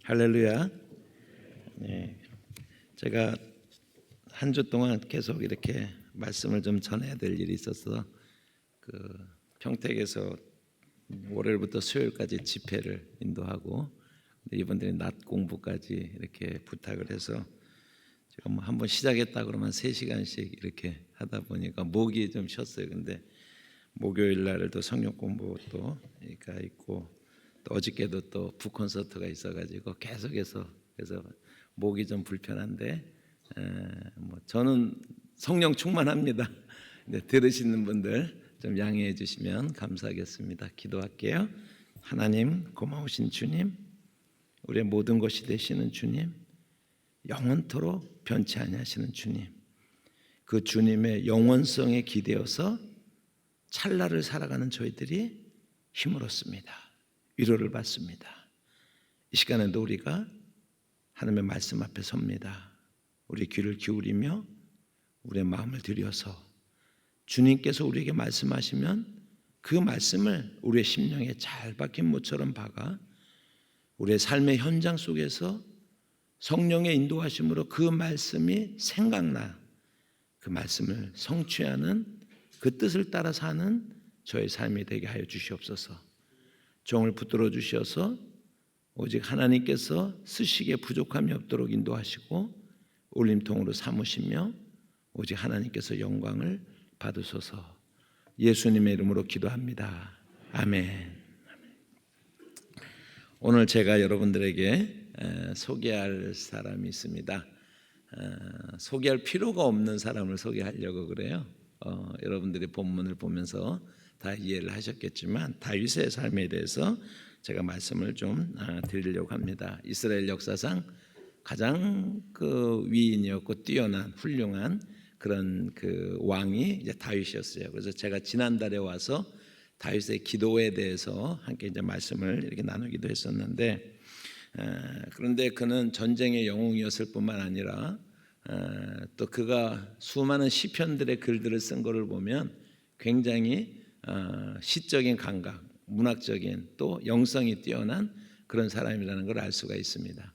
할렐루야. 네, 제가 한 주 동안 계속 이렇게 말씀을 좀 전해야 될 일이 있어서 평택에서 월요일부터 수요일까지 집회를 인도하고 이분들이 낮 공부까지 이렇게 부탁을 해서 제가 뭐 한번 시작했다 그러면 3시간씩 이렇게 하다 보니까 목이 좀 쉬었어요. 근데 목요일 날도 성경 공부도 있고 또 어저께도 또 북콘서트가 있어가지고 계속해서 그래서 목이 좀 불편한데 뭐 저는 성령 충만합니다. 근데 들으시는 분들 좀 양해해 주시면 감사하겠습니다. 기도할게요. 하나님, 고마우신 주님, 우리의 모든 것이 되시는 주님, 영원토록 변치 아니하시는 주님, 그 주님의 영원성에 기대어서 찰나를 살아가는 저희들이 힘을 얻습니다. 위로를 받습니다. 이 시간에도 우리가 하나님의 말씀 앞에 섭니다. 우리 귀를 기울이며 우리의 마음을 들여서 주님께서 우리에게 말씀하시면 그 말씀을 우리의 심령에 잘 박힌 못처럼 박아 우리의 삶의 현장 속에서 성령의 인도하심으로 그 말씀이 생각나 그 말씀을 성취하는 그 뜻을 따라 사는 저의 삶이 되게 하여 주시옵소서. 종을 붙들어 주셔서 오직 하나님께서 쓰시기에 부족함이 없도록 인도하시고 울림통으로 삼으시며 오직 하나님께서 영광을 받으소서. 예수님의 이름으로 기도합니다. 아멘. 오늘 제가 여러분들에게 소개할 사람이 있습니다. 소개할 필요가 없는 사람을 소개하려고 그래요. 여러분들이 본문을 보면서 다 이해를 하셨겠지만 다윗의 삶에 대해서 제가 말씀을 좀 드리려고 합니다. 이스라엘 역사상 가장 위인이었고 뛰어난 훌륭한 그런 왕이 이제 다윗이었어요. 그래서 제가 지난달에 와서 다윗의 기도에 대해서 함께 이제 말씀을 이렇게 나누기도 했었는데 그런데 그는 전쟁의 영웅이었을 뿐만 아니라 또 그가 수많은 시편들의 글들을 쓴 것을 보면 굉장히 시적인 감각, 문학적인 또 영성이 뛰어난 그런 사람이라는 걸 알 수가 있습니다.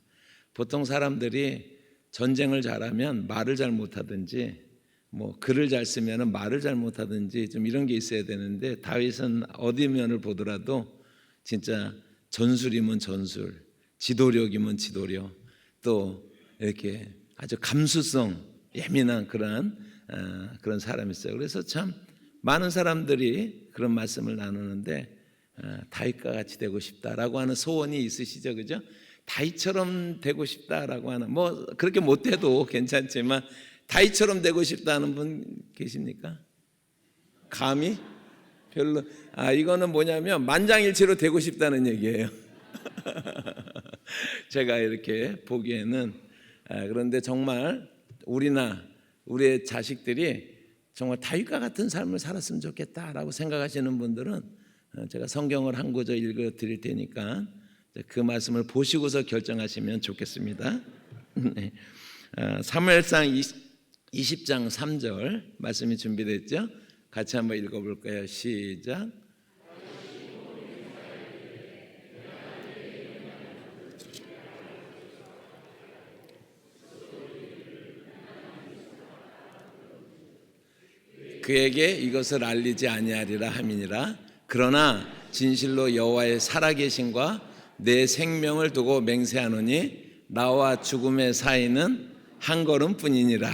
보통 사람들이 전쟁을 잘하면 말을 잘 못하든지 뭐 글을 잘 쓰면 말을 잘 못하든지 좀 이런 게 있어야 되는데 다윗은 어디 면을 보더라도 진짜 전술이면 전술, 지도력이면 지도력, 또 이렇게 아주 감수성 예민한 그런 사람이었어요. 그래서 참 많은 사람들이 그런 말씀을 나누는데 다윗과 같이 되고 싶다라고 하는 소원이 있으시죠, 그죠? 다윗처럼 되고 싶다라고 하는 뭐 그렇게 못해도 괜찮지만 다윗처럼 되고 싶다는 분 계십니까? 감히 별로. 이거는 뭐냐면 만장일치로 되고 싶다는 얘기예요. 제가 이렇게 보기에는 그런데 정말 우리나 우리의 자식들이 정말 다윗과 같은 삶을 살았으면 좋겠다라고 생각하시는 분들은 제가 성경을 한 구절 읽어 드릴 테니까 그 말씀을 보시고서 결정하시면 좋겠습니다. 네. 사무엘상 20장 3절 말씀이 준비됐죠? 같이 한번 읽어볼까요? 시작. 그에게 이것을 알리지 아니하리라 함이니라. 그러나 진실로 여호와의 살아계심과 내 생명을 두고 맹세하노니 나와 죽음의 사이는 한 걸음뿐이니라.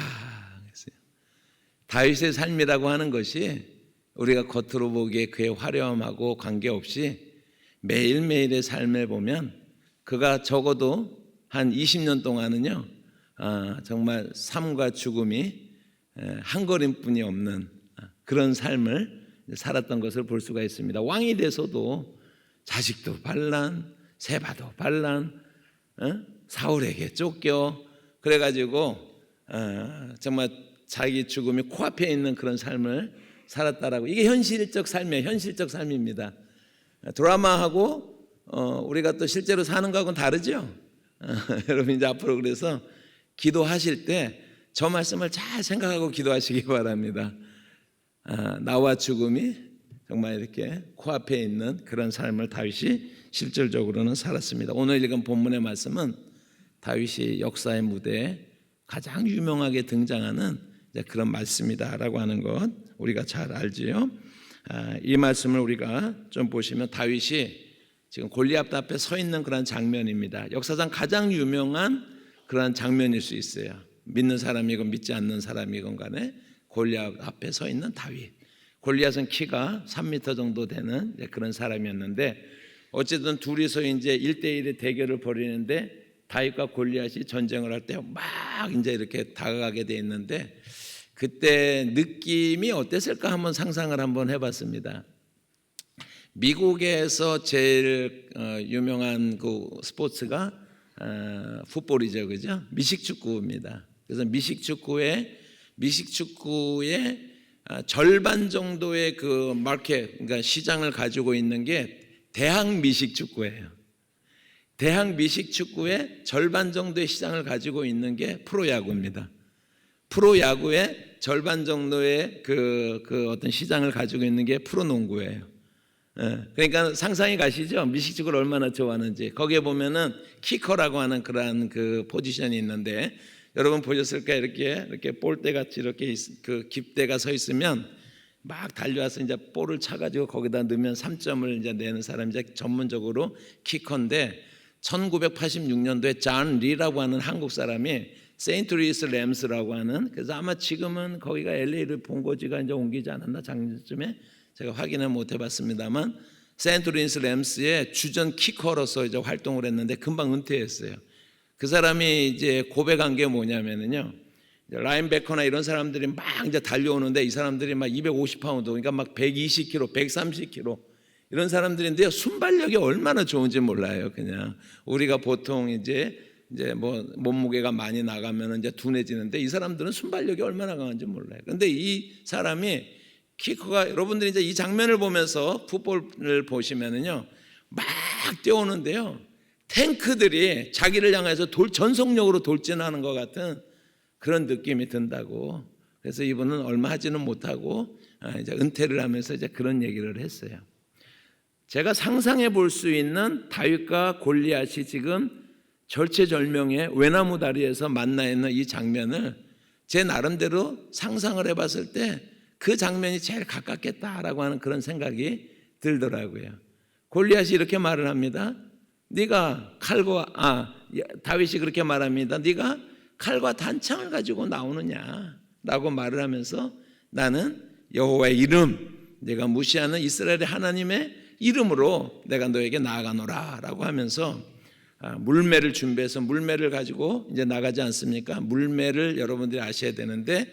다윗의 삶이라고 하는 것이 우리가 겉으로 보기에 그의 화려함하고 관계없이 매일매일의 삶을 보면 그가 적어도 한 20년 동안은요 정말 삶과 죽음이 한 걸음뿐이 없는 그런 삶을 살았던 것을 볼 수가 있습니다. 왕이 돼서도 자식도 반란, 세바도 반란, 사울에게 쫓겨 그래가지고 정말 자기 죽음이 코앞에 있는 그런 삶을 살았다라고. 이게 현실적 삶이에요. 현실적 삶입니다. 드라마하고 우리가 또 실제로 사는 거하고는 다르죠. 여러분 이제 앞으로 그래서 기도하실 때 저 말씀을 잘 생각하고 기도하시기 바랍니다. 나와 죽음이 정말 이렇게 코앞에 있는 그런 삶을 다윗이 실질적으로는 살았습니다. 오늘 읽은 본문의 말씀은 다윗이 역사의 무대에 가장 유명하게 등장하는 그런 말씀이다라고 하는 것 우리가 잘 알지요. 이 말씀을 우리가 좀 보시면 다윗이 지금 골리앗 앞에 서 있는 그런 장면입니다. 역사상 가장 유명한 그런 장면일 수 있어요. 믿는 사람이건 믿지 않는 사람이건 간에 골리앗 앞에 서 있는 다윗. 골리앗은 키가 3m 정도 되는 그런 사람이었는데 어쨌든 둘이서 이제 1대1의 대결을 벌이는데 다윗과 골리앗이 전쟁을 할 때 막 이제 이렇게 다가가게 돼 있는데 그때 느낌이 어땠을까 한번 상상을 한번 해봤습니다. 미국에서 제일 유명한 그 스포츠가 풋볼이죠, 그죠? 미식축구입니다. 그래서 미식축구의 절반 정도의 그 마켓, 그러니까 시장을 가지고 있는 게 대학 미식축구예요. 대학 미식축구의 절반 정도의 시장을 가지고 있는 게 프로야구입니다. 프로야구의 절반 정도의 그 어떤 시장을 가지고 있는 게 프로농구예요. 그러니까 상상이 가시죠? 미식축구를 얼마나 좋아하는지. 거기에 보면은 키커라고 하는 그러한 그 포지션이 있는데 여러분 보셨을까? 이렇게 볼대 같이 이렇게 그 깁대가 서 있으면 막 달려와서 이제 볼을 차가지고 거기다 넣으면 3점을 이제 내는 사람이 이제 전문적으로 키커인데 1986년도에 존 리라고 하는 한국 사람이 세인트루이스 램스라고 하는 그래서 아마 지금은 거기가 LA를 본거지가 이제 옮기지 않았나 작년쯤에 제가 확인을 못 해봤습니다만 세인트루이스 램스의 주전 키커로서 이제 활동을 했는데 금방 은퇴했어요. 그 사람이 이제 고백한 게 뭐냐면은요. 라인베커나 이런 사람들이 막 이제 달려오는데 이 사람들이 막 250파운드 그러니까 막 120kg, 130kg 이런 사람들인데요. 순발력이 얼마나 좋은지 몰라요. 그냥 우리가 보통 이제 뭐 몸무게가 많이 나가면 이제 둔해지는데 이 사람들은 순발력이 얼마나 강한지 몰라요. 그런데 이 사람이 키커가 여러분들이 이제 이 장면을 보면서 풋볼을 보시면은요. 막 뛰어오는데요. 탱크들이 자기를 향해서 전속력으로 돌진하는 것 같은 그런 느낌이 든다고. 그래서 이분은 얼마 하지는 못하고 이제 은퇴를 하면서 이제 그런 얘기를 했어요. 제가 상상해 볼 수 있는 다윗과 골리앗이 지금 절체절명의 외나무 다리에서 만나 있는 이 장면을 제 나름대로 상상을 해봤을 때 그 장면이 제일 가깝겠다라고 하는 그런 생각이 들더라고요. 골리앗이 이렇게 말을 합니다. 네가 다윗이 그렇게 말합니다. 네가 칼과 단창을 가지고 나오느냐라고 말을 하면서 나는 여호와의 이름, 내가 무시하는 이스라엘의 하나님의 이름으로 내가 너에게 나아가노라라고 하면서 물매를 준비해서 물매를 가지고 이제 나가지 않습니까? 물매를 여러분들이 아셔야 되는데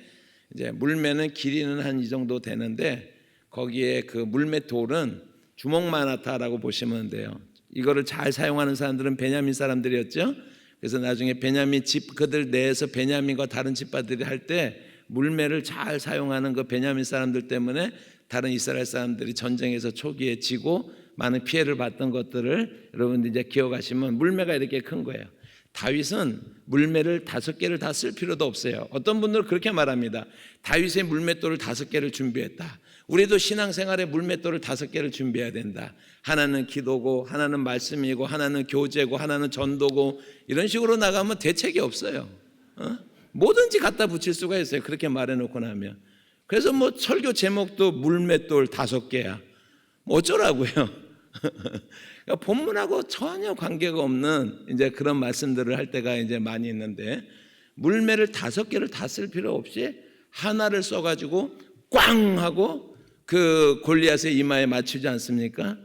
이제 물매는 길이는 한 이 정도 되는데 거기에 그 물매 돌은 주먹만하다라고 보시면 돼요. 이거를 잘 사용하는 사람들은 베냐민 사람들이었죠. 그래서 나중에 베냐민 집 그들 내에서 베냐민과 다른 집파들이 할 때 물매를 잘 사용하는 그 베냐민 사람들 때문에 다른 이스라엘 사람들이 전쟁에서 초기에 지고 많은 피해를 봤던 것들을 여러분들 이제 기억하시면 물매가 이렇게 큰 거예요. 다윗은 물매를 5개를 다 쓸 필요도 없어요. 어떤 분들은 그렇게 말합니다. 다윗의 물맷돌을 5개를 준비했다. 우리도 신앙생활에 물맷돌을 5개를 준비해야 된다. 하나는 기도고 하나는 말씀이고 하나는 교제고 하나는 전도고 이런 식으로 나가면 대책이 없어요. 뭐든지 갖다 붙일 수가 있어요. 그렇게 말해놓고 나면. 그래서 뭐 설교 제목도 물맷돌 5개야. 뭐 어쩌라고요. 그러니까 본문하고 전혀 관계가 없는 이제 그런 말씀들을 할 때가 이제 많이 있는데 물매를 5개를 다 쓸 필요 없이 하나를 써가지고 꽝 하고 그 골리앗의 이마에 맞추지 않습니까?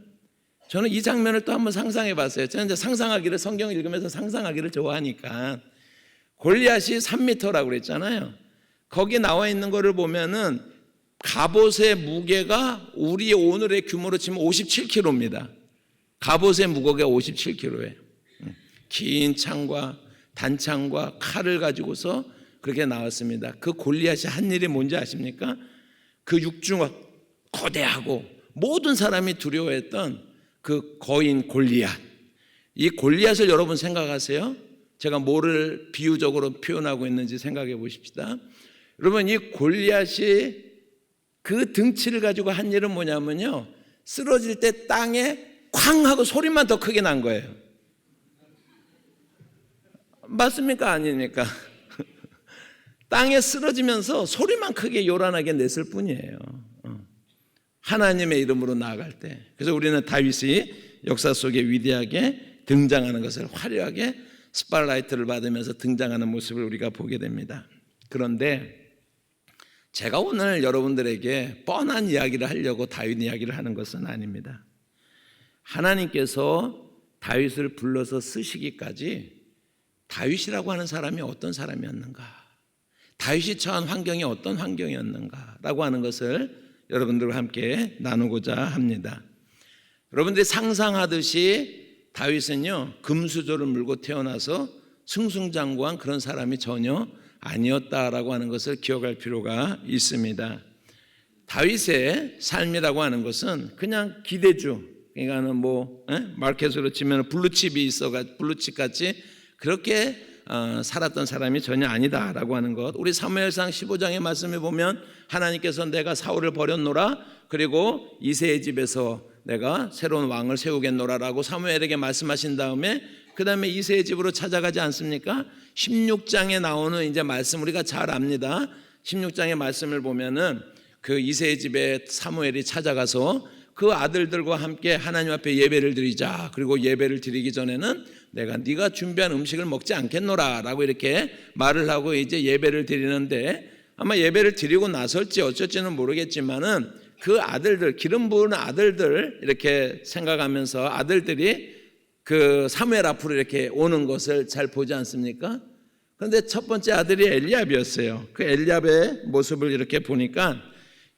저는 이 장면을 또 한번 상상해 봤어요. 저는 이제 상상하기를 성경을 읽으면서 상상하기를 좋아하니까 골리앗이 3m라고 그랬잖아요. 거기 나와 있는 거를 보면은 갑옷의 무게가 우리 오늘의 규모로 치면 57kg입니다. 갑옷의 무게가 57kg예요. 긴 창과 단창과 칼을 가지고서 그렇게 나왔습니다. 그 골리앗이 한 일이 뭔지 아십니까? 그 육중한 거대하고 모든 사람이 두려워했던 그 거인 골리앗. 이 골리앗을 여러분 생각하세요? 제가 뭐를 비유적으로 표현하고 있는지 생각해 보십시다. 여러분 이 골리앗이 그 등치를 가지고 한 일은 뭐냐면요, 쓰러질 때 땅에 쾅 하고 소리만 더 크게 난 거예요. 맞습니까? 아닙니까? 땅에 쓰러지면서 소리만 크게 요란하게 냈을 뿐이에요. 하나님의 이름으로 나아갈 때. 그래서 우리는 다윗이 역사 속에 위대하게 등장하는 것을, 화려하게 스팟라이트를 받으면서 등장하는 모습을 우리가 보게 됩니다. 그런데 제가 오늘 여러분들에게 뻔한 이야기를 하려고 다윗 이야기를 하는 것은 아닙니다. 하나님께서 다윗을 불러서 쓰시기까지 다윗이라고 하는 사람이 어떤 사람이었는가, 다윗이 처한 환경이 어떤 환경이었는가라고 하는 것을 여러분들과 함께 나누고자 합니다. 여러분들이 상상하듯이 다윗은요, 금수저를 물고 태어나서 승승장구한 그런 사람이 전혀 아니었다라고 하는 것을 기억할 필요가 있습니다. 다윗의 삶이라고 하는 것은 그냥 기대주, 그러니까는 마켓으로 치면 블루칩이 블루칩 같이 그렇게 살았던 사람이 전혀 아니다라고 하는 것. 우리 사무엘상 15장의 말씀에 보면 하나님께서 내가 사울을 버렸노라, 그리고 이새의 집에서 내가 새로운 왕을 세우겠노라라고 사무엘에게 말씀하신 다음에 그 다음에 이새의 집으로 찾아가지 않습니까? 16장에 나오는 이제 말씀 우리가 잘 압니다. 16장의 말씀을 보면은 그 이새의 집에 사무엘이 찾아가서 그 아들들과 함께 하나님 앞에 예배를 드리자. 그리고 예배를 드리기 전에는 내가 네가 준비한 음식을 먹지 않겠노라 라고 이렇게 말을 하고 이제 예배를 드리는데, 아마 예배를 드리고 나설지 어쩔지는 모르겠지만은 그 아들들, 기름 부은 아들들 이렇게 생각하면서 아들들이 그 사무엘 앞으로 이렇게 오는 것을 잘 보지 않습니까? 그런데 첫 번째 아들이 엘리압이었어요. 그 엘리압의 모습을 이렇게 보니까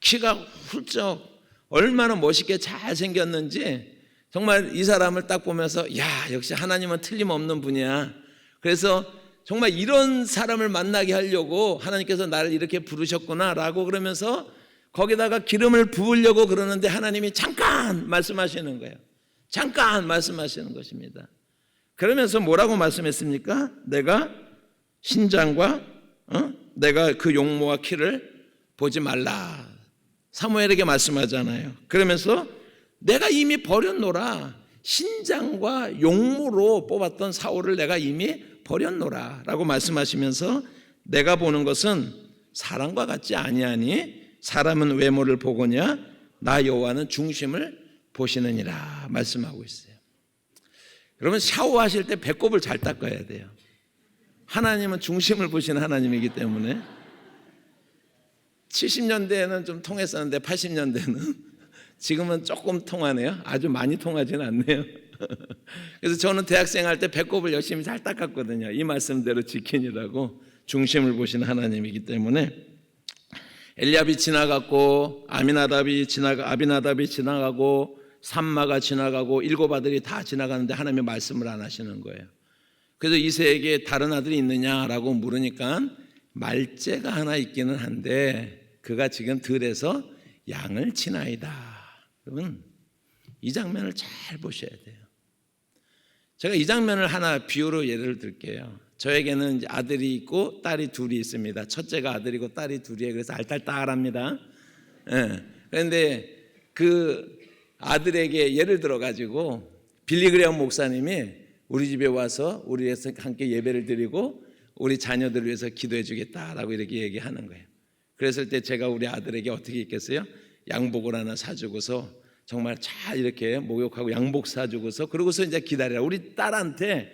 키가 훌쩍 얼마나 멋있게 잘 생겼는지, 정말 이 사람을 딱 보면서 야, 역시 하나님은 틀림없는 분이야. 그래서 정말 이런 사람을 만나게 하려고 하나님께서 나를 이렇게 부르셨구나 라고 그러면서 거기다가 기름을 부으려고 그러는데 하나님이 잠깐 말씀하시는 거예요. 잠깐 말씀하시는 것입니다. 그러면서 뭐라고 말씀했습니까? 내가 신장과 내가 그 용모와 키를 보지 말라, 사무엘에게 말씀하잖아요. 그러면서 내가 이미 버렸노라, 신장과 용모로 뽑았던 사울을 내가 이미 버렸노라 라고 말씀하시면서 내가 보는 것은 사람과 같지 아니하니 사람은 외모를 보거냐 나 여호와는 중심을 보시느니라 말씀하고 있어요. 여러분, 샤워하실 때 배꼽을 잘 닦아야 돼요. 하나님은 중심을 보시는 하나님이기 때문에. 70년대에는 좀 통했었는데 80년대는 지금은 조금 통하네요. 아주 많이 통하지는 않네요. 그래서 저는 대학생 할 때 배꼽을 열심히 잘 닦았거든요. 이 말씀대로 지키느라고. 중심을 보시는 하나님이기 때문에. 엘리압이 지나갔고 아비나답이 지나가고 삼마가 지나가고 7 아들이 다 지나가는데 하나님의 말씀을 안 하시는 거예요. 그래서 이새에게 다른 아들이 있느냐라고 물으니까 말째가 하나 있기는 한데 그가 지금 들에서 양을 치나이다. 여러분, 이 장면을 잘 보셔야 돼요. 제가 이 장면을 하나 비유로 예를 들게요. 저에게는 이제 아들이 있고 딸이 둘이 있습니다. 첫째가 아들이고 딸이 둘이에요. 그래서 알딸딸합니다. 그런데 그 아들에게 예를 들어 가지고 빌리그레엄 목사님이 우리 집에 와서 우리에서 함께 예배를 드리고 우리 자녀들을 위해서 기도해 주겠다라고 이렇게 얘기하는 거예요. 그랬을 때 제가 우리 아들에게 어떻게 했겠어요? 양복을 하나 사주고서 정말 잘 이렇게 목욕하고 양복 사주고서 그러고서 이제 기다리라. 우리 딸한테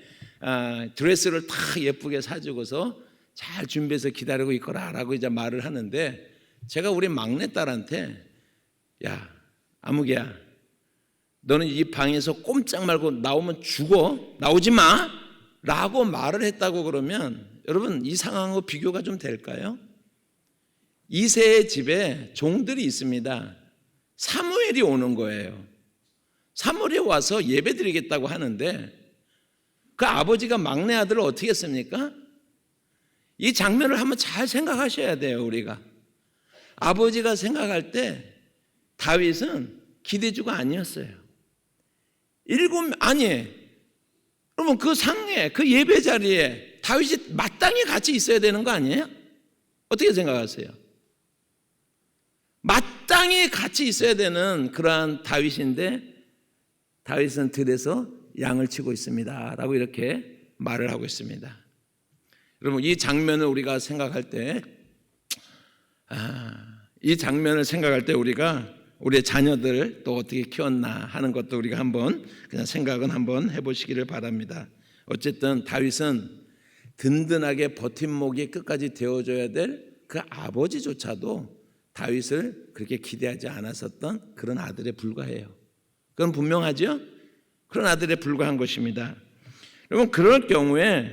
드레스를 다 예쁘게 사주고서 잘 준비해서 기다리고 있거라라고 이제 말을 하는데, 제가 우리 막내 딸한테 야, 아무개야, 너는 이 방에서 꼼짝 말고 나오면 죽어, 나오지 마 라고 말을 했다고 그러면 여러분, 이 상황하고 비교가 좀 될까요? 이새의 집에 종들이 있습니다. 사무엘이 오는 거예요. 사무엘이 와서 예배 드리겠다고 하는데 그 아버지가 막내 아들을 어떻게 했습니까? 이 장면을 한번 잘 생각하셔야 돼요. 우리가 아버지가 생각할 때 다윗은 기대주가 아니었어요. 여러분, 그 상에, 그 예배 자리에 다윗이 마땅히 같이 있어야 되는 거 아니에요? 어떻게 생각하세요? 마땅히 같이 있어야 되는 그러한 다윗인데 다윗은 들에서 양을 치고 있습니다 라고 이렇게 말을 하고 있습니다. 여러분, 이 장면을 우리가 생각할 때 이 장면을 생각할 때 우리가 우리의 자녀들을 또 어떻게 키웠나 하는 것도 우리가 한번 그냥 생각은 한번 해보시기를 바랍니다. 어쨌든 다윗은 든든하게 버팀목이 끝까지 되어줘야 될 그 아버지조차도 다윗을 그렇게 기대하지 않았었던 그런 아들에 불과해요. 그건 분명하죠? 그런 아들에 불과한 것입니다. 여러분, 그럴 경우에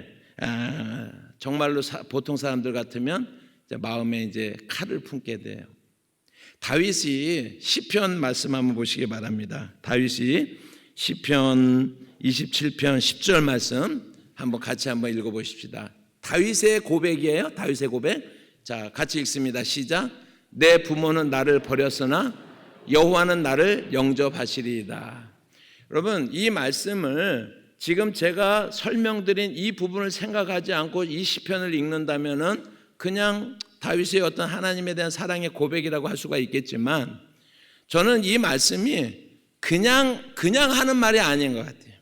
정말로 보통 사람들 같으면 이제 마음에 이제 칼을 품게 돼요. 다윗이 시편 말씀 한번 보시기 바랍니다. 다윗이 시편 27편 10절 말씀 한번 같이 한번 읽어보십시다. 다윗의 고백이에요. 다윗의 고백. 자, 같이 읽습니다. 시작. 내 부모는 나를 버렸으나 여호와는 나를 영접하시리이다. 여러분, 이 말씀을 지금 제가 설명드린 이 부분을 생각하지 않고 이 시편을 읽는다면은 그냥 다윗의 어떤 하나님에 대한 사랑의 고백이라고 할 수가 있겠지만 저는 이 말씀이 그냥 하는 말이 아닌 것 같아요.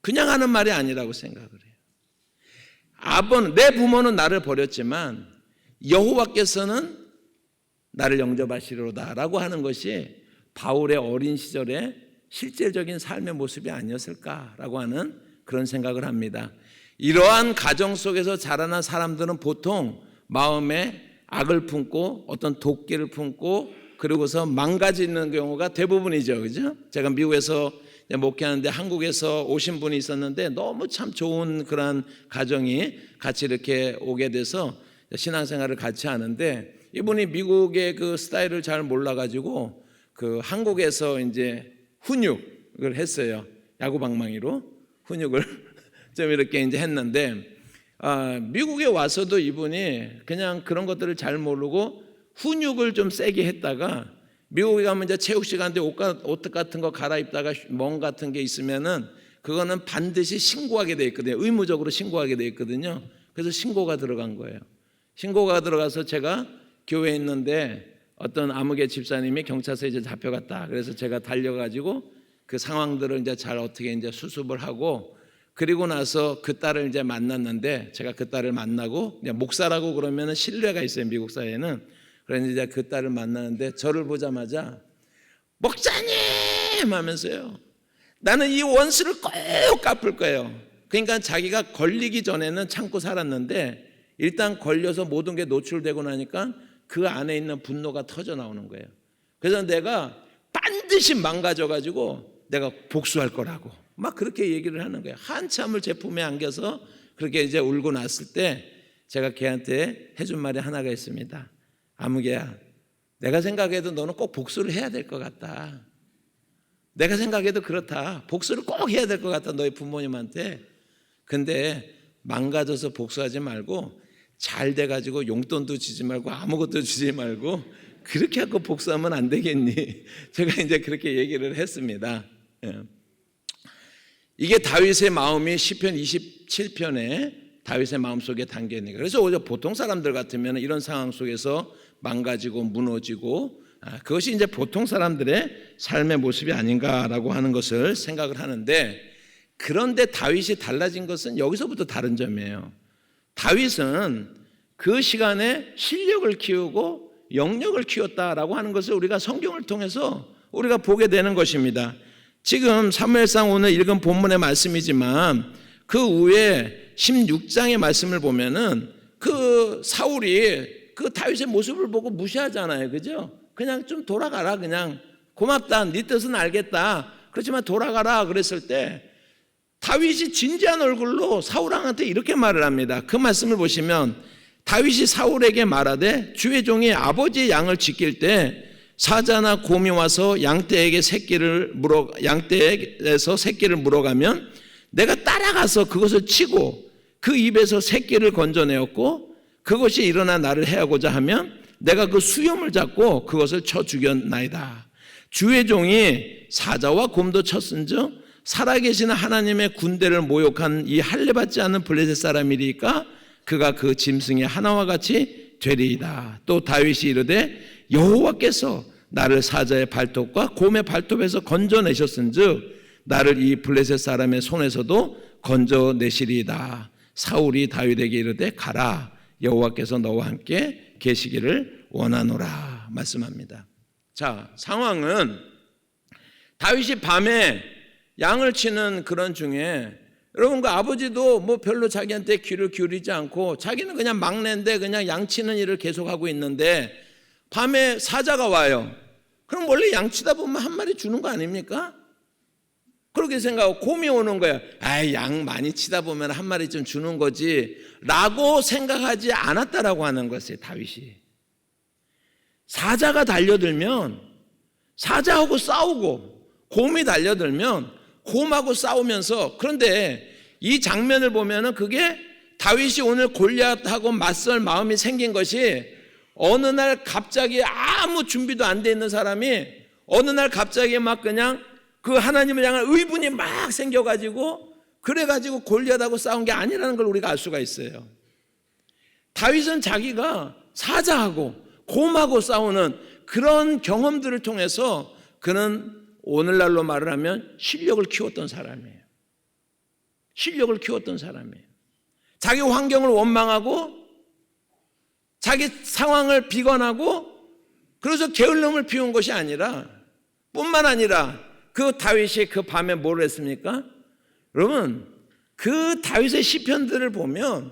그냥 하는 말이 아니라고 생각을 해요. 내 부모는 나를 버렸지만 여호와께서는 나를 영접하시리로다라고 하는 것이 바울의 어린 시절의 실제적인 삶의 모습이 아니었을까라고 하는 그런 생각을 합니다. 이러한 가정 속에서 자라난 사람들은 보통 마음에 악을 품고 어떤 도끼를 품고 그러고서 망가지는 경우가 대부분이죠. 그죠? 제가 미국에서 목회하는데 한국에서 오신 분이 있었는데 너무 참 좋은 그런 가정이 같이 이렇게 오게 돼서 신앙생활을 같이 하는데 이분이 미국의 그 스타일을 잘 몰라가지고 그 한국에서 이제 훈육을 했어요. 야구방망이로 훈육을 좀 이렇게 이제 했는데 미국에 와서도 이분이 그냥 그런 것들을 잘 모르고 훈육을 좀 세게 했다가 미국에 가면 이제 체육 시간대 옷 같은 거 갈아입다가 멍 같은 게 있으면은 그거는 반드시 신고하게 돼 있거든요. 의무적으로 신고하게 돼 있거든요. 그래서 신고가 들어간 거예요. 신고가 들어가서 제가 교회에 있는데 어떤 아무개 집사님이 경찰서에 이제 잡혀갔다. 그래서 제가 달려가지고 그 상황들을 이제 잘 어떻게 이제 수습을 하고 그리고 나서 그 딸을 이제 만났는데 제가 그 딸을 만나고 목사라고 그러면은 신뢰가 있어요. 미국 사회에는. 그래서 이제 그 딸을 만나는데 저를 보자마자 목사님 하면서요. 나는 이 원수를 꼭 갚을 거예요. 그러니까 자기가 걸리기 전에는 참고 살았는데 일단 걸려서 모든 게 노출되고 나니까 그 안에 있는 분노가 터져 나오는 거예요. 그래서 내가 반드시 망가져가지고 내가 복수할 거라고 막 그렇게 얘기를 하는 거예요. 한참을 제 품에 안겨서 그렇게 이제 울고 났을 때 제가 걔한테 해준 말이 하나가 있습니다. 아무개야, 내가 생각해도 너는 꼭 복수를 해야 될 것 같다. 내가 생각해도 그렇다. 복수를 꼭 해야 될 것 같다. 너희 부모님한테. 근데 망가져서 복수하지 말고 잘 돼가지고 용돈도 주지 말고 아무것도 주지 말고 그렇게 하고 복수하면 안 되겠니? 제가 이제 그렇게 얘기를 했습니다. 이게 다윗의 마음이 시편 27편에 다윗의 마음속에 담겨 있는 거예요. 그래서 오히려 보통 사람들 같으면 이런 상황 속에서 망가지고 무너지고 그것이 이제 보통 사람들의 삶의 모습이 아닌가라고 하는 것을 생각을 하는데 그런데 다윗이 달라진 것은 여기서부터 다른 점이에요. 다윗은 그 시간에 실력을 키우고 영역을 키웠다라고 하는 것을 우리가 성경을 통해서 우리가 보게 되는 것입니다. 지금 사무엘상 오늘 읽은 본문의 말씀이지만 그 후에 16장의 말씀을 보면은 그 사울이 그 다윗의 모습을 보고 무시하잖아요. 그죠? 그냥 좀 돌아가라. 그냥 고맙다. 네 뜻은 알겠다. 그렇지만 돌아가라. 그랬을 때 다윗이 진지한 얼굴로 사울왕한테 이렇게 말을 합니다. 그 말씀을 보시면 다윗이 사울에게 말하되 주의 종이 아버지의 양을 지킬 때 사자나 곰이 와서 양떼에서 새끼를 물어가면 내가 따라가서 그것을 치고 그 입에서 새끼를 건져내었고 그것이 일어나 나를 해하고자 하면 내가 그 수염을 잡고 그것을 쳐 죽였나이다. 주의 종이 사자와 곰도 쳤은즉 살아계시는 하나님의 군대를 모욕한 이 할례받지 않은 블레셋 사람이리까 그가 그 짐승의 하나와 같이 되리이다. 또 다윗이 이르되 여호와께서 나를 사자의 발톱과 곰의 발톱에서 건져내셨은즉 나를 이 블레셋 사람의 손에서도 건져내시리이다. 사울이 다윗에게 이르되 가라, 여호와께서 너와 함께 계시기를 원하노라 말씀합니다. 자, 상황은 다윗이 밤에 양을 치는 그런 중에, 여러분 그 아버지도 뭐 별로 자기한테 귀를 기울이지 않고 자기는 그냥 막내인데 그냥 양 치는 일을 계속하고 있는데 밤에 사자가 와요. 그럼 원래 양 치다 보면 한 마리 주는 거 아닙니까? 그렇게 생각하고 곰이 오는 거야. 아이, 양 많이 치다 보면 한 마리쯤 주는 거지 라고 생각하지 않았다라고 하는 것이에요. 다윗이. 사자가 달려들면 사자하고 싸우고, 곰이 달려들면 곰하고 싸우면서, 그런데 이 장면을 보면은 그게 다윗이 오늘 골리앗하고 맞설 마음이 생긴 것이 어느 날 갑자기 아무 준비도 안 돼 있는 사람이 어느 날 갑자기 막 그냥 그 하나님을 향한 의분이 막 생겨가지고 그래가지고 골리앗하고 싸운 게 아니라는 걸 우리가 알 수가 있어요. 다윗은 자기가 사자하고 곰하고 싸우는 그런 경험들을 통해서 그는 오늘날로 말을 하면 실력을 키웠던 사람이에요. 실력을 키웠던 사람이에요. 자기 환경을 원망하고 자기 상황을 비관하고 그래서 게을름을 피운 것이 아니라, 뿐만 아니라 그 다윗이 그 밤에 뭘 했습니까? 여러분, 그 다윗의 시편들을 보면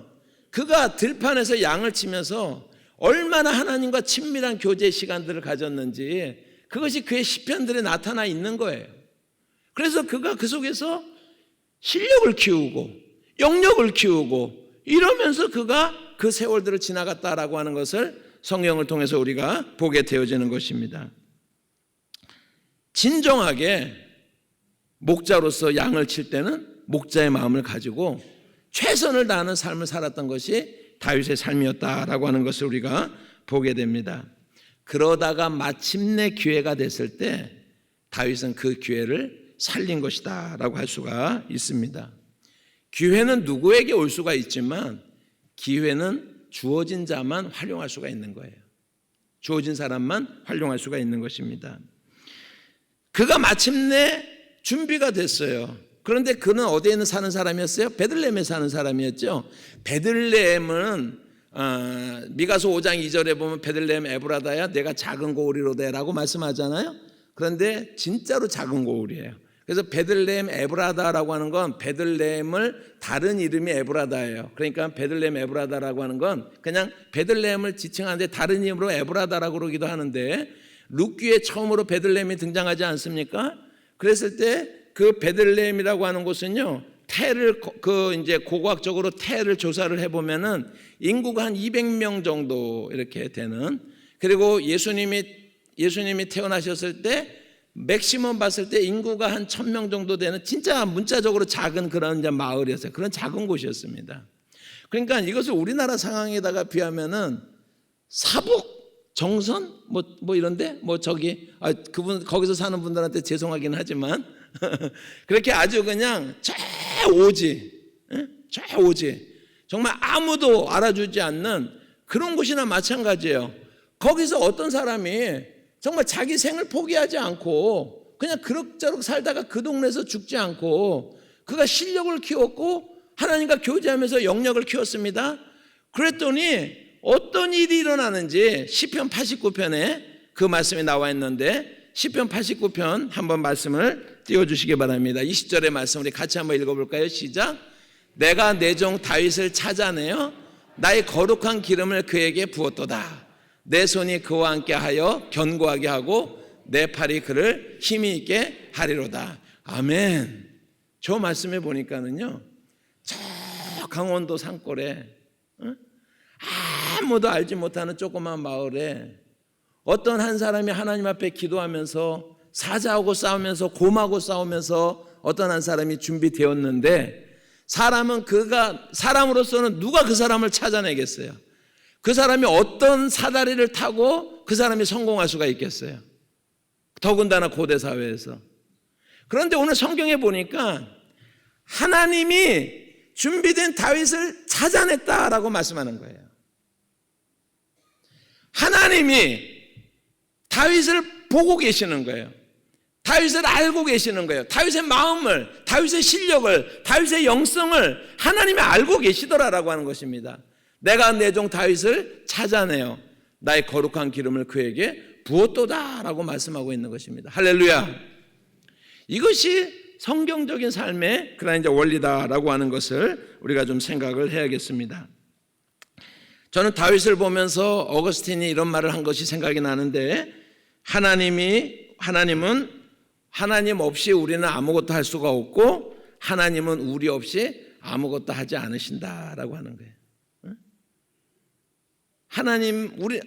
그가 들판에서 양을 치면서 얼마나 하나님과 친밀한 교제 시간들을 가졌는지 그것이 그의 시편들에 나타나 있는 거예요. 그래서 그가 그 속에서 실력을 키우고 영역을 키우고 이러면서 그가 그 세월들을 지나갔다라고 하는 것을 성경을 통해서 우리가 보게 되어지는 것입니다. 진정하게 목자로서 양을 칠 때는 목자의 마음을 가지고 최선을 다하는 삶을 살았던 것이 다윗의 삶이었다라고 하는 것을 우리가 보게 됩니다. 그러다가 마침내 기회가 됐을 때 다윗은 그 기회를 살린 것이다 라고 할 수가 있습니다. 기회는 누구에게 올 수가 있지만 기회는 주어진 자만 활용할 수가 있는 거예요. 주어진 사람만 활용할 수가 있는 것입니다. 그가 마침내 준비가 됐어요. 그런데 그는 어디에 사는 사람이었어요? 베들레헴에 사는 사람이었죠. 베들레헴은 미가서 5장 2절에 보면 베들레헴 에브라다야 내가 작은 고을이로되 라고 말씀하잖아요. 그런데 진짜로 작은 고을이에요. 그래서 베들레헴 에브라다라고 하는 건 베들레헴을 다른 이름이 에브라다예요. 그러니까 베들레헴 에브라다라고 하는 건 그냥 베들레헴을 지칭하는데 다른 이름으로 에브라다라고 그러기도 하는데, 룻기에 처음으로 베들레헴이 등장하지 않습니까? 그랬을 때 그 베들레헴이라고 하는 곳은요, 태를 이제 고고학적으로 태를 조사를 해보면은 인구가 한 200명 정도 이렇게 되는, 그리고 예수님이 태어나셨을 때 맥시멈 봤을 때 인구가 한 1000명 정도 되는 진짜 문자적으로 작은 그런 이제 마을이었어요. 그런 작은 곳이었습니다. 그러니까 이것을 우리나라 상황에다가 비하면은 사북 정선 뭐 이런데 뭐 저기 그분 거기서 사는 분들한테 죄송하긴 하지만 그렇게 아주 그냥 저 오지 정말 아무도 알아주지 않는 그런 곳이나 마찬가지예요. 거기서 어떤 사람이 정말 자기 생을 포기하지 않고 그냥 그럭저럭 살다가 그 동네에서 죽지 않고 그가 실력을 키웠고 하나님과 교제하면서 영역을 키웠습니다. 그랬더니 어떤 일이 일어나는지 시편 89편에 그 말씀이 나와 있는데, 시편 89편 한번 말씀을 띄워주시기 바랍니다. 20절의 말씀 우리 같이 한번 읽어볼까요? 시작. 내가 내 종 다윗을 찾아내어 나의 거룩한 기름을 그에게 부었도다. 내 손이 그와 함께 하여 견고하게 하고 내 팔이 그를 힘이 있게 하리로다. 아멘. 저 말씀에 보니까는요, 저 강원도 산골에 아무도 알지 못하는 조그만 마을에 어떤 한 사람이 하나님 앞에 기도하면서 사자하고 싸우면서 곰하고 싸우면서 어떤 한 사람이 준비되었는데, 사람으로서는 누가 그 사람을 찾아내겠어요? 그 사람이 어떤 사다리를 타고 그 사람이 성공할 수가 있겠어요? 더군다나 고대 사회에서. 그런데 오늘 성경에 보니까 하나님이 준비된 다윗을 찾아냈다라고 말씀하는 거예요. 하나님이 다윗을 보고 계시는 거예요. 다윗을 알고 계시는 거예요. 다윗의 마음을, 다윗의 실력을, 다윗의 영성을 하나님이 알고 계시더라라고 하는 것입니다. 내가 내 종 다윗을 찾아내어 나의 거룩한 기름을 그에게 부었도다라고 말씀하고 있는 것입니다. 할렐루야. 이것이 성경적인 삶의 그런 이제 원리다라고 하는 것을 우리가 좀 생각을 해야겠습니다. 저는 다윗을 보면서 어거스틴이 이런 말을 한 것이 생각이 나는데, 하나님은 하나님 없이 우리는 아무것도 할 수가 없고 하나님은 우리 없이 아무것도 하지 않으신다라고 하는 거예요.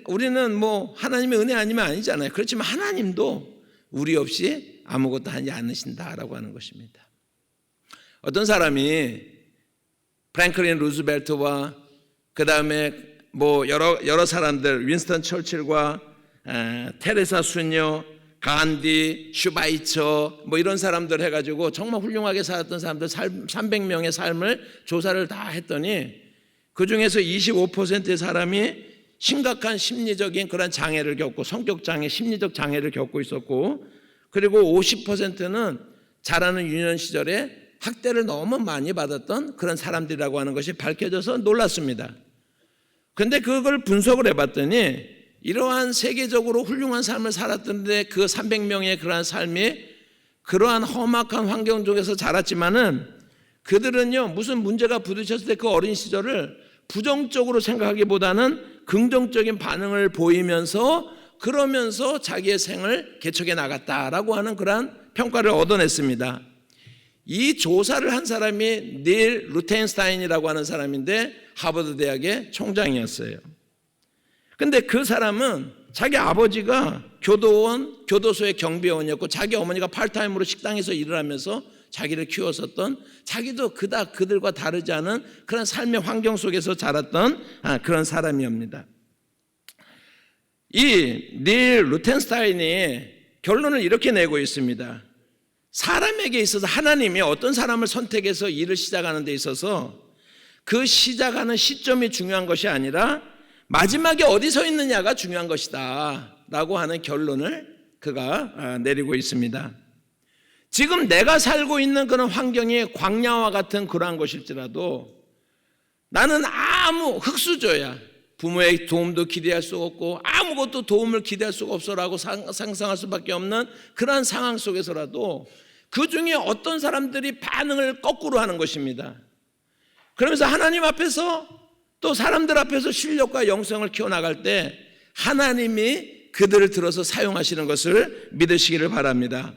우리는 뭐 하나님의 은혜 아니면 아니잖아요. 그렇지만 하나님도 우리 없이 아무것도 하지 않으신다라고 하는 것입니다. 어떤 사람이 프랭클린 루즈벨트와 그 다음에 뭐 여러 사람들, 윈스턴 처칠과 테레사 수녀, 간디, 슈바이처 뭐 이런 사람들 해가지고 정말 훌륭하게 살았던 사람들 300명의 삶을 조사를 다 했더니 그 중에서 25%의 사람이 심각한 심리적인 그런 장애를 겪고, 성격 장애, 심리적 장애를 겪고 있었고, 그리고 50%는 자라는 유년 시절에 학대를 너무 많이 받았던 그런 사람들이라고 하는 것이 밝혀져서 놀랐습니다. 그런데 그걸 분석을 해봤더니 이러한 세계적으로 훌륭한 삶을 살았던데 그 300명의 그러한 삶이 그러한 험악한 환경 속에서 자랐지만은 그들은요, 무슨 문제가 부딪혔을 때 그 어린 시절을 부정적으로 생각하기보다는 긍정적인 반응을 보이면서 그러면서 자기의 생을 개척해 나갔다라고 하는 그러한 평가를 얻어냈습니다. 이 조사를 한 사람이 닐 루텐스타인이라고 하는 사람인데 하버드 대학의 총장이었어요. 근데 그 사람은 자기 아버지가 교도소의 경비원이었고 자기 어머니가 파트타임으로 식당에서 일을 하면서 자기를 키웠었던, 자기도 그들과 다르지 않은 그런 삶의 환경 속에서 자랐던 그런 사람이옵니다. 이 닐 루텐스타인이 결론을 이렇게 내고 있습니다. 사람에게 있어서 하나님이 어떤 사람을 선택해서 일을 시작하는 데 있어서 그 시작하는 시점이 중요한 것이 아니라 마지막에 어디 서 있느냐가 중요한 것이다 라고 하는 결론을 그가 내리고 있습니다. 지금 내가 살고 있는 그런 환경이 광야와 같은 그러한 것일지라도 나는 아무 흙수저야, 부모의 도움도 기대할 수 없고 아무것도 도움을 기대할 수가 없어라고 상상할 수밖에 없는 그러한 상황 속에서라도 그 중에 어떤 사람들이 반응을 거꾸로 하는 것입니다. 그러면서 하나님 앞에서 또 사람들 앞에서 실력과 영성을 키워나갈 때 하나님이 그들을 들어서 사용하시는 것을 믿으시기를 바랍니다.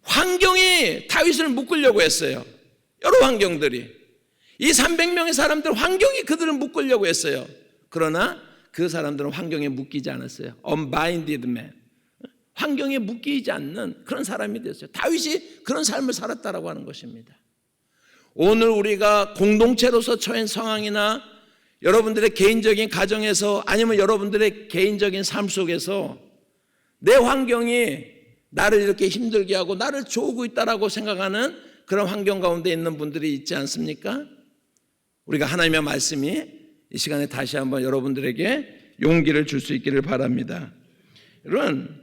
환경이 다윗을 묶으려고 했어요. 여러 환경들이, 이 300명의 사람들 환경이 그들을 묶으려고 했어요. 그러나 그 사람들은 환경에 묶이지 않았어요. Unbinded man, 환경에 묶이지 않는 그런 사람이 됐어요. 다윗이 그런 삶을 살았다라고 하는 것입니다. 오늘 우리가 공동체로서 처한 상황이나 여러분들의 개인적인 가정에서 아니면 여러분들의 개인적인 삶 속에서 내 환경이 나를 이렇게 힘들게 하고 나를 조우고 있다라고 생각하는 그런 환경 가운데 있는 분들이 있지 않습니까? 우리가 하나님의 말씀이 이 시간에 다시 한번 여러분들에게 용기를 줄 수 있기를 바랍니다. 여러분,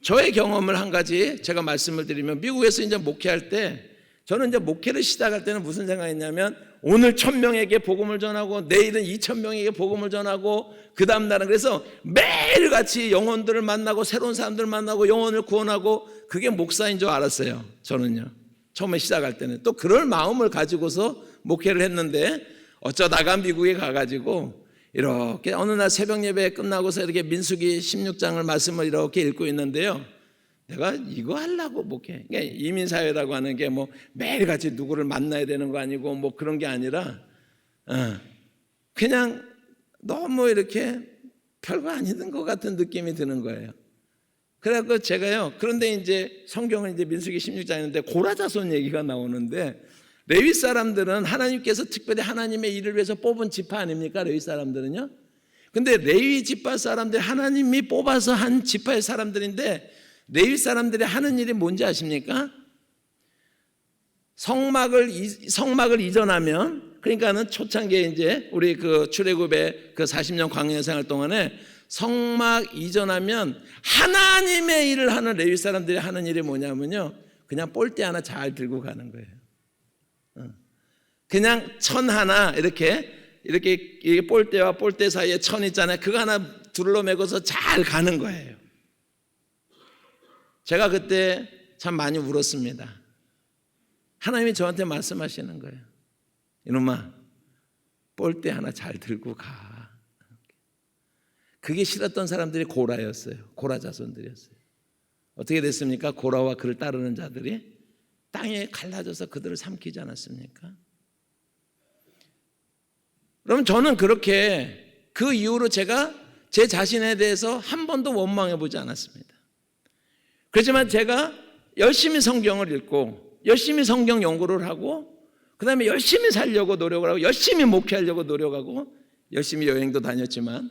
저의 경험을 한 가지 제가 말씀을 드리면, 미국에서 이제 목회할 때 저는 이제 목회를 시작할 때는 무슨 생각했냐면 오늘 1000명에게 복음을 전하고 내일은 2000명에게 복음을 전하고 그 다음 날은, 그래서 매일같이 영혼들을 만나고 새로운 사람들을 만나고 영혼을 구원하고, 그게 목사인 줄 알았어요. 저는요, 처음에 시작할 때는 또 그럴 마음을 가지고서 목회를 했는데 어쩌다가 미국에 가가지고 이렇게 어느 날 새벽 예배 끝나고서 이렇게 민수기 16장을 말씀을 이렇게 읽고 있는데요, 내가 이거 하려고 목회, 이민사회라고 하는 게 뭐 매일같이 누구를 만나야 되는 거 아니고 뭐 그런 게 아니라 그냥 너무 이렇게 별거 아닌 것 같은 느낌이 드는 거예요. 그래서 제가요, 그런데 이제 성경은 이제 민수기 16장인데 고라자손 얘기가 나오는데, 레위 사람들은 하나님께서 특별히 하나님의 일을 위해서 뽑은 지파 아닙니까? 레위 사람들은요. 근데 레위 지파 사람들, 하나님이 뽑아서 한 지파의 사람들인데 레위 사람들이 하는 일이 뭔지 아십니까? 성막을 이전하면, 그러니까는 초창기에 이제 우리 그 출애굽의 그 40년 광야 생활 동안에 성막 이전하면 하나님의 일을 하는 레위 사람들이 하는 일이 뭐냐면요, 그냥 볼대 하나 잘 들고 가는 거예요. 그냥 천 하나 이렇게 볼대와 볼대 사이에 천 있잖아요. 그거 하나 둘러매고서 잘 가는 거예요. 제가 그때 참 많이 울었습니다. 하나님이 저한테 말씀하시는 거예요. 이놈아, 볼대 하나 잘 들고 가. 그게 싫었던 사람들이 고라였어요. 고라 자손들이었어요. 어떻게 됐습니까? 고라와 그를 따르는 자들이 땅에 갈라져서 그들을 삼키지 않았습니까? 그럼 저는 그렇게 그 이후로 제가 제 자신에 대해서 한 번도 원망해 보지 않았습니다. 그렇지만 제가 열심히 성경을 읽고 열심히 성경 연구를 하고 그 다음에 열심히 살려고 노력을 하고 열심히 목회하려고 노력하고 열심히 여행도 다녔지만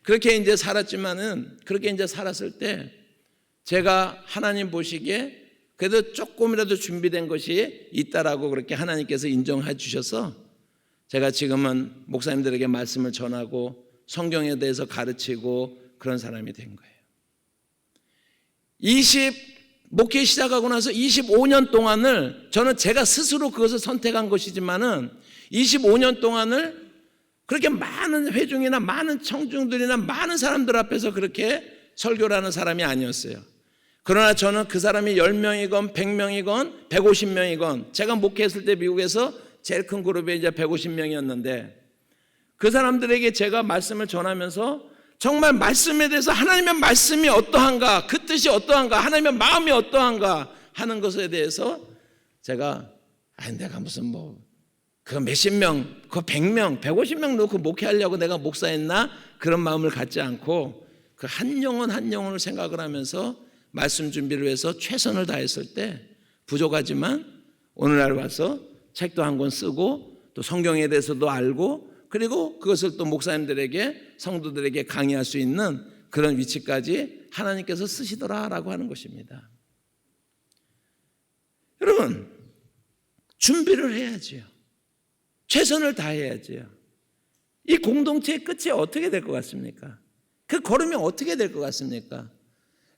그렇게 이제 살았지만은 그렇게 이제 살았을 때 제가 하나님 보시기에 그래도 조금이라도 준비된 것이 있다라고 그렇게 하나님께서 인정해 주셔서 제가 지금은 목사님들에게 말씀을 전하고 성경에 대해서 가르치고 그런 사람이 된 거예요. 목회 시작하고 나서 25년 동안을 저는 제가 스스로 그것을 선택한 것이지만은 25년 동안을 그렇게 많은 회중이나 많은 청중들이나 많은 사람들 앞에서 그렇게 설교를 하는 사람이 아니었어요. 그러나 저는 그 사람이 10명이건 100명이건 150명이건 제가 목회했을 때 미국에서 제일 큰 그룹이 이제 150명이었는데 그 사람들에게 제가 말씀을 전하면서 정말 말씀에 대해서 하나님의 말씀이 어떠한가, 그 뜻이 어떠한가, 하나님의 마음이 어떠한가 하는 것에 대해서 제가 내가 무슨 그 몇십 명, 그 100명, 150명 놓고 목회하려고 내가 목사했나? 그런 마음을 갖지 않고 그 한 영혼 한 영혼을 생각을 하면서 말씀 준비를 위해서 최선을 다했을 때 부족하지만 오늘날 와서 책도 한 권 쓰고 또 성경에 대해서도 알고 그리고 그것을 또 목사님들에게 성도들에게 강의할 수 있는 그런 위치까지 하나님께서 쓰시더라라고 하는 것입니다. 여러분, 준비를 해야지요. 최선을 다해야지요. 이 공동체의 끝이 어떻게 될 것 같습니까? 그 걸음이 어떻게 될 것 같습니까?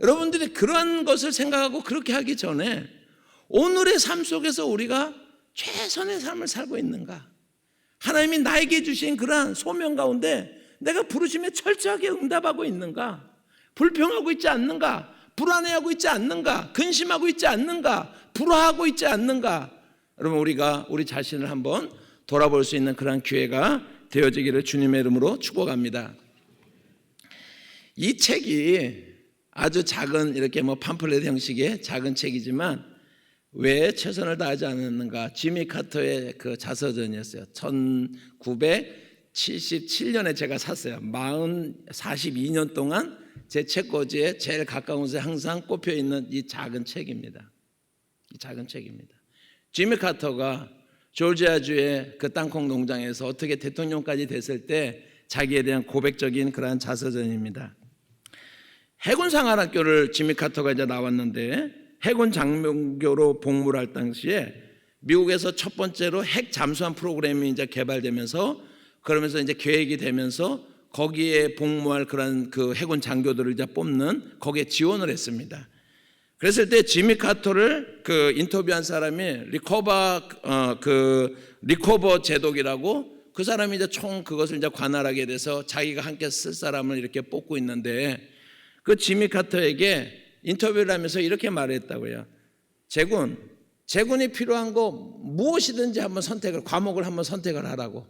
여러분들이 그러한 것을 생각하고 그렇게 하기 전에 오늘의 삶 속에서 우리가 최선의 삶을 살고 있는가? 하나님이 나에게 주신 그러한 소명 가운데 내가 부르심에 철저하게 응답하고 있는가? 불평하고 있지 않는가? 불안해하고 있지 않는가? 근심하고 있지 않는가? 불화하고 있지 않는가? 여러분, 우리가 우리 자신을 한번 돌아볼 수 있는 그러한 기회가 되어지기를 주님의 이름으로 축복합니다. 이 책이 아주 작은 이렇게 팜플렛 형식의 작은 책이지만 왜 최선을 다하지 않았는가? 지미 카터의 그 자서전이었어요. 1977년에 제가 샀어요. 42년 동안 제 책꽂이에 제일 가까운 곳에 항상 꼽혀 있는 이 작은 책입니다. 이 작은 책입니다. 지미 카터가 조지아주의 그 땅콩 농장에서 어떻게 대통령까지 됐을 때 자기에 대한 고백적인 그러한 자서전입니다. 해군 상하학교를 지미 카터가 이제 나왔는데 해군 장병교로 복무를 할 당시에 미국에서 첫 번째로 핵 잠수함 프로그램이 이제 개발되면서 그러면서 이제 계획이 되면서 거기에 복무할 그런 그 해군 장교들을 이제 뽑는 거기에 지원을 했습니다. 그랬을 때 지미 카터를 그 인터뷰한 사람이 리커버 제독이라고 그 사람이 이제 총 그것을 이제 관할하게 돼서 자기가 함께 쓸 사람을 이렇게 뽑고 있는데 그 지미 카터에게 인터뷰를 하면서 이렇게 말했다고요. 제군이 필요한 거 무엇이든지 한번 과목을 한번 선택을 하라고.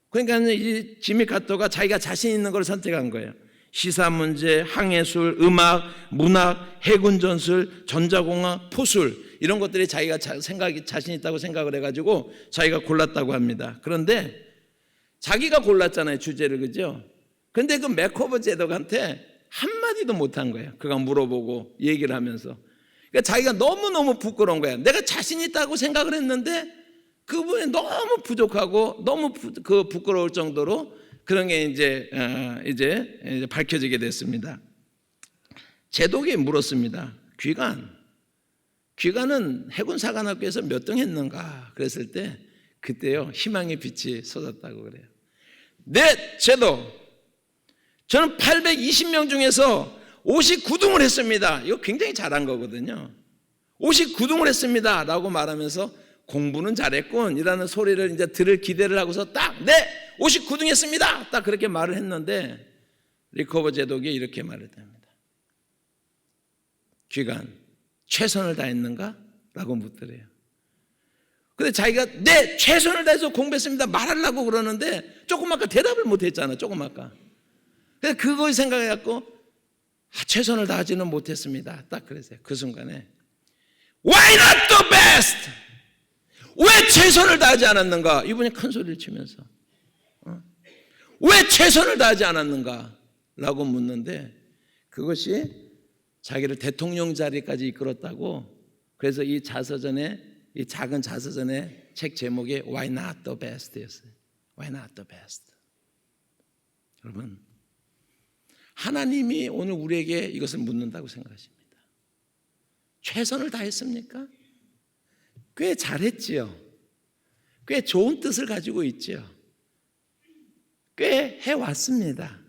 그러니까 이 지미 카터가 자기가 자신 있는 걸 선택한 거예요. 시사 문제, 항해술, 음악, 문학, 해군 전술, 전자공학, 포술 이런 것들이 자기가 자신 있다고 생각을 해가지고 자기가 골랐다고 합니다. 그런데 자기가 골랐잖아요, 주제를. 그죠? 그런데 그 맥커버 제독한테 한마디도 못한 거예요. 그가 물어보고 얘기를 하면서. 그러니까 자기가 너무너무 부끄러운 거예요. 내가 자신 있다고 생각을 했는데 그분이 너무 부족하고 너무 부끄러울 정도로 그런 게 이제 밝혀지게 됐습니다. 제독이 물었습니다. 귀관은 해군사관학교에서 몇 등 했는가? 그랬을 때 그때요 희망의 빛이 쏟았다고 그래요. 네, 제독. 저는 820명 중에서 59등을 했습니다. 이거 굉장히 잘한 거거든요. 59등을 했습니다 라고 말하면서 공부는 잘했군 이라는 소리를 이제 들을 기대를 하고서 딱 네! 59등 했습니다! 딱 그렇게 말을 했는데 리커버 제독이 이렇게 말을 합니다. 귀관, 최선을 다했는가? 라고 묻더래요. 근데 자기가 네! 최선을 다해서 공부했습니다 말하려고 그러는데 조금 아까 대답을 못했잖아. 조금 아까. 그래서 그걸 생각해갖고 최선을 다하지는 못했습니다. 딱 그랬어요. 그 순간에 Why not the best? 왜 최선을 다하지 않았는가? 이분이 큰 소리를 치면서 왜 최선을 다하지 않았는가? 라고 묻는데 그것이 자기를 대통령 자리까지 이끌었다고. 그래서 이 자서전에, 이 작은 자서전의 책 제목이 Why not the best였어요. Why not the best? 여러분, 하나님이 오늘 우리에게 이것을 묻는다고 생각하십니다. 최선을 다했습니까? 꽤 잘했지요. 꽤 좋은 뜻을 가지고 있지요. 꽤 해왔습니다.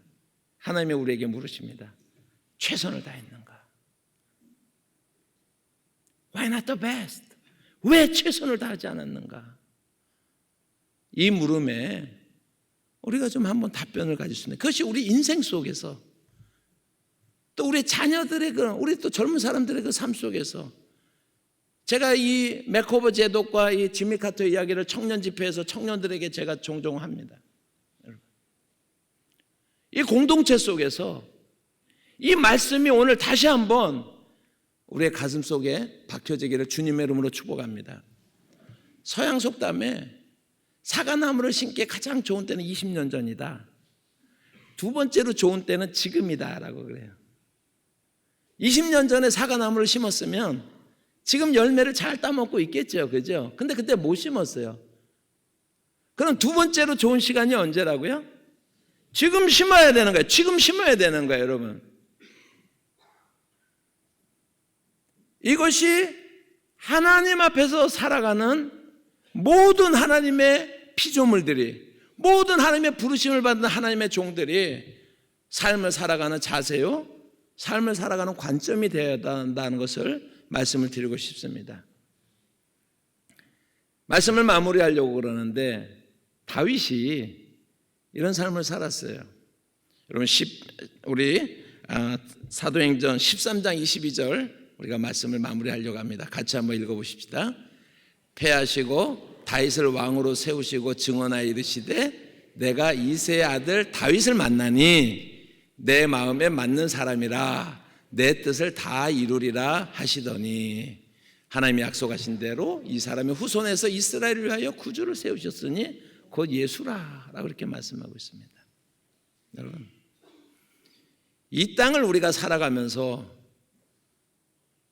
하나님이 우리에게 물으십니다. 최선을 다했는가? Why not the best? 왜 최선을 다하지 않았는가? 이 물음에 우리가 좀 한번 답변을 가질 수 있는, 그것이 우리 인생 속에서 또 우리 자녀들의 우리 또 젊은 사람들의 그 삶 속에서, 제가 이 맥커버 제독과 이 지미 카터 이야기를 청년 집회에서 청년들에게 제가 종종 합니다. 이 공동체 속에서 이 말씀이 오늘 다시 한번 우리의 가슴 속에 박혀지기를 주님의 이름으로 축복합니다. 서양 속담에 사과나무를 심기에 가장 좋은 때는 20년 전이다. 두 번째로 좋은 때는 지금이다 라고 그래요. 20년 전에 사과나무를 심었으면 지금 열매를 잘 따먹고 있겠죠. 그죠? 근데 그때 못 심었어요. 그럼 두 번째로 좋은 시간이 언제라고요? 지금 심어야 되는 거예요. 지금 심어야 되는 거예요, 여러분. 이것이 하나님 앞에서 살아가는 모든 하나님의 피조물들이, 모든 하나님의 부르심을 받는 하나님의 종들이 삶을 살아가는 자세요, 삶을 살아가는 관점이 되어야 한다는 것을 말씀을 드리고 싶습니다. 말씀을 마무리하려고 그러는데 다윗이 이런 삶을 살았어요. 여러분, 우리 사도행전 13장 22절 우리가 말씀을 마무리하려고 합니다. 같이 한번 읽어보십시다. 패하시고 다윗을 왕으로 세우시고 증언하여 이르시되 내가 이새의 아들 다윗을 만나니 내 마음에 맞는 사람이라 내 뜻을 다 이루리라 하시더니 하나님이 약속하신 대로 이 사람의 후손에서 이스라엘을 위하여 구주를 세우셨으니 곧 예수라 라고 이렇게 말씀하고 있습니다. 여러분, 이 땅을 우리가 살아가면서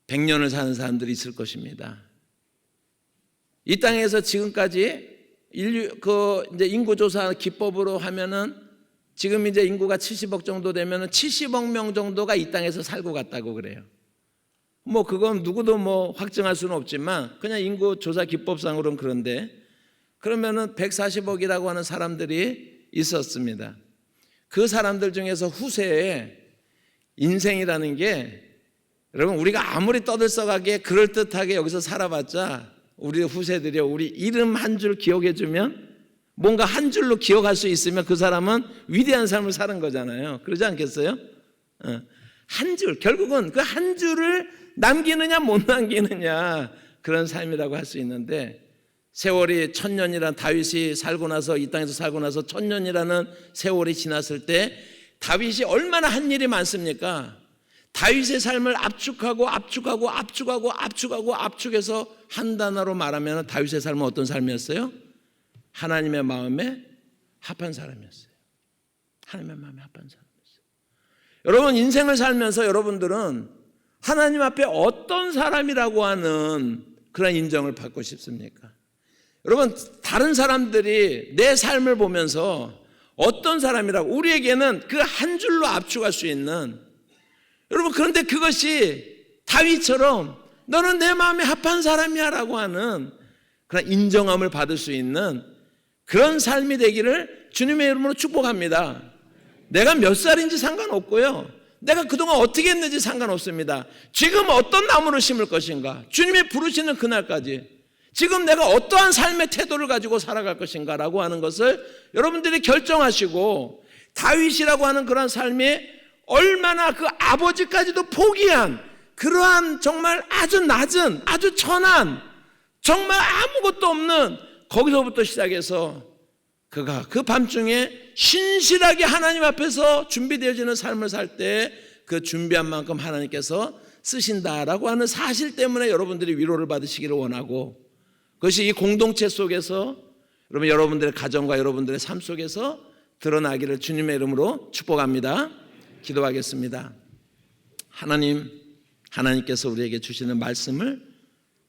100년을 사는 사람들이 있을 것입니다. 이 땅에서 지금까지 이제 인구조사 기법으로 하면은 지금 이제 인구가 70억 정도 되면은 70억 명 정도가 이 땅에서 살고 갔다고 그래요. 뭐 그건 누구도 뭐 확증할 수는 없지만 그냥 인구조사 기법상으로는 그런데, 그러면은 140억이라고 하는 사람들이 있었습니다. 그 사람들 중에서 후세에 인생이라는 게, 여러분, 우리가 아무리 떠들썩하게 그럴듯하게 여기서 살아봤자 우리 후세들이 우리 이름 한 줄 기억해주면, 뭔가 한 줄로 기억할 수 있으면 그 사람은 위대한 삶을 사는 거잖아요. 그러지 않겠어요? 한 줄, 결국은 그 한 줄을 남기느냐 못 남기느냐, 그런 삶이라고 할 수 있는데, 세월이 1000년이란 다윗이 살고 나서, 이 땅에서 살고 나서 1000년이라는 세월이 지났을 때 다윗이 얼마나 한 일이 많습니까? 다윗의 삶을 압축하고 압축해서 한 단어로 말하면 다윗의 삶은 어떤 삶이었어요? 하나님의 마음에 합한 사람이었어요. 하나님의 마음에 합한 사람이었어요. 여러분, 인생을 살면서 여러분들은 하나님 앞에 어떤 사람이라고 하는 그런 인정을 받고 싶습니까? 여러분, 다른 사람들이 내 삶을 보면서 어떤 사람이라고, 우리에게는 그 한 줄로 압축할 수 있는, 여러분, 그런데 그것이 다윗처럼 너는 내 마음에 합한 사람이야 라고 하는 그런 인정함을 받을 수 있는 그런 삶이 되기를 주님의 이름으로 축복합니다. 내가 몇 살인지 상관없고요. 내가 그동안 어떻게 했는지 상관없습니다. 지금 어떤 나무를 심을 것인가? 주님이 부르시는 그날까지 지금 내가 어떠한 삶의 태도를 가지고 살아갈 것인가 라고 하는 것을 여러분들이 결정하시고, 다윗이라고 하는 그러한 삶이 얼마나 그 아버지까지도 포기한 그러한 정말 아주 낮은, 아주 천한, 정말 아무것도 없는 거기서부터 시작해서 그가 그 밤중에 신실하게 하나님 앞에서 준비되어지는 삶을 살 때 그 준비한 만큼 하나님께서 쓰신다라고 하는 사실 때문에 여러분들이 위로를 받으시기를 원하고, 그것이 이 공동체 속에서 여러분들의 가정과 여러분들의 삶 속에서 드러나기를 주님의 이름으로 축복합니다. 기도하겠습니다. 하나님께서 우리에게 주시는 말씀을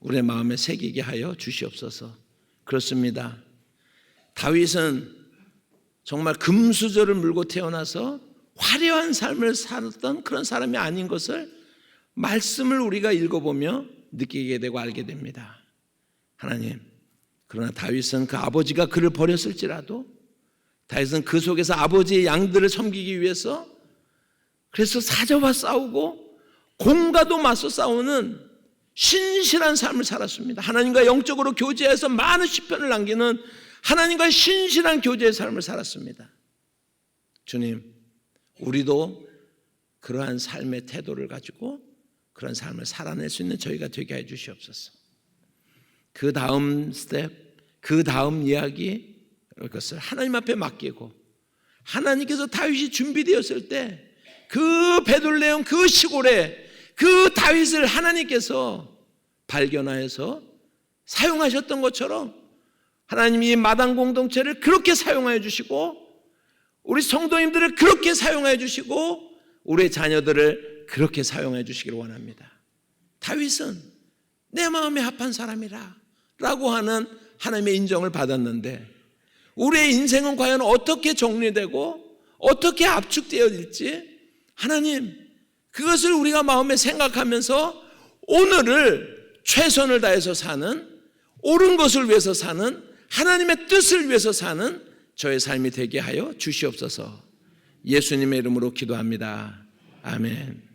우리의 마음에 새기게 하여 주시옵소서. 그렇습니다. 다윗은 정말 금수저를 물고 태어나서 화려한 삶을 살았던 그런 사람이 아닌 것을 말씀을 우리가 읽어보며 느끼게 되고 알게 됩니다. 하나님, 그러나 다윗은 그 아버지가 그를 버렸을지라도, 다윗은 그 속에서 아버지의 양들을 섬기기 위해서 그래서 사자와 싸우고 공과도 맞서 싸우는 신실한 삶을 살았습니다. 하나님과 영적으로 교제해서 많은 시편을 남기는 하나님과의 신실한 교제의 삶을 살았습니다. 주님, 우리도 그러한 삶의 태도를 가지고 그런 삶을 살아낼 수 있는 저희가 되게 해 주시옵소서. 그 다음 스텝, 그 다음 이야기, 그것을 하나님 앞에 맡기고, 하나님께서 다윗이 준비되었을 때 그 베들레헴 그 시골에 그 다윗을 하나님께서 발견하여서 사용하셨던 것처럼 하나님이 마당 공동체를 그렇게 사용하여 주시고, 우리 성도님들을 그렇게 사용하여 주시고, 우리의 자녀들을 그렇게 사용하여 주시기를 원합니다. 다윗은 내 마음에 합한 사람이라 라고 하는 하나님의 인정을 받았는데, 우리의 인생은 과연 어떻게 정리되고 어떻게 압축되어질지 하나님, 그것을 우리가 마음에 생각하면서 오늘을 최선을 다해서 사는, 옳은 것을 위해서 사는, 하나님의 뜻을 위해서 사는 저의 삶이 되게 하여 주시옵소서. 예수님의 이름으로 기도합니다. 아멘.